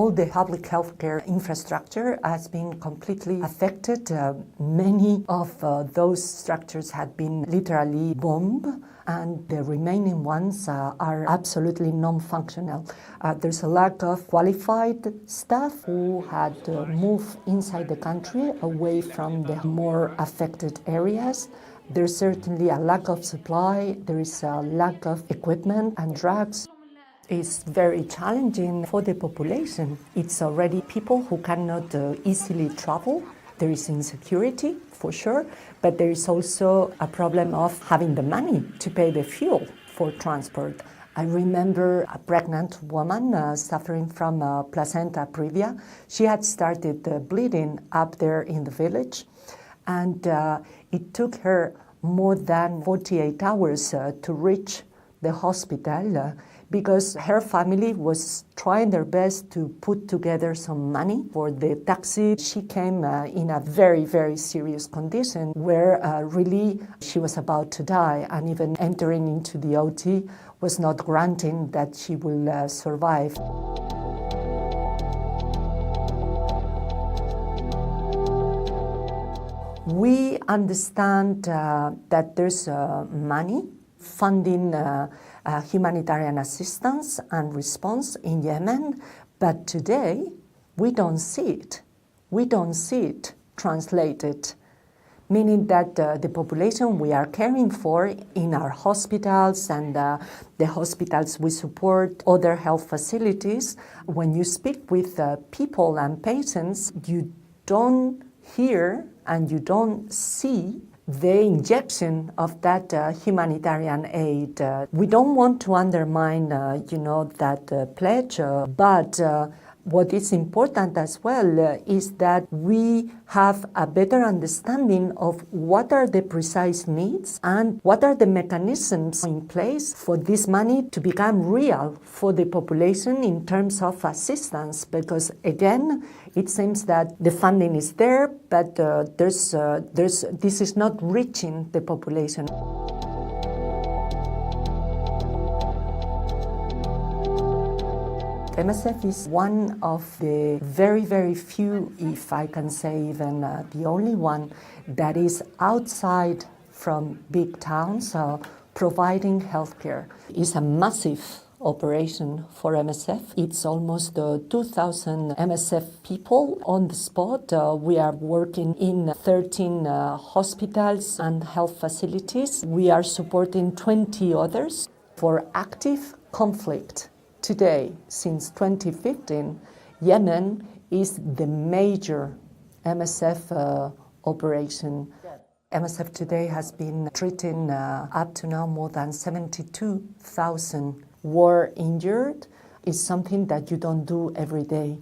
all the public healthcare infrastructure has been completely affected. Many of those structures had been literally bombed, and the remaining ones are absolutely non-functional. There's a lack of qualified staff who had moved inside the country away from the more affected areas. There's certainly a lack of supply, there is a lack of equipment and drugs. It's very challenging for the population. It's already people who cannot easily travel. There is insecurity, for sure, but there is also a problem of having the money to pay the fuel for transport. I remember a pregnant woman suffering from placenta previa. She had started bleeding up there in the village, and it took her more than 48 hours to reach the hospital because her family was trying their best to put together some money for the taxi. She came in a very, very serious condition where really she was about to die, and even entering into the OT was not granting that she will survive. We understand that there's money funding humanitarian assistance and response in Yemen, but today we don't see it. We don't see it translated, meaning that the population we are caring for in our hospitals and the hospitals we support, other health facilities, when you speak with people and patients, you don't hear and you don't see the injection of that humanitarian aid. We don't want to undermine, that pledge, but what is important as well is that we have a better understanding of what are the precise needs and what are the mechanisms in place for this money to become real for the population in terms of assistance. Because again, it seems that the funding is there, but this is not reaching the population. MSF is one of the very, very few, if I can say even the only one, that is outside from big towns providing healthcare. It's a massive operation for MSF. It's almost 2,000 MSF people on the spot. We are working in 13 hospitals and health facilities. We are supporting 20 others for active conflict. Today, since 2015, Yemen is the major MSF operation. MSF today has been treating up to now more than 72,000 war injured. It's something that you don't do every day.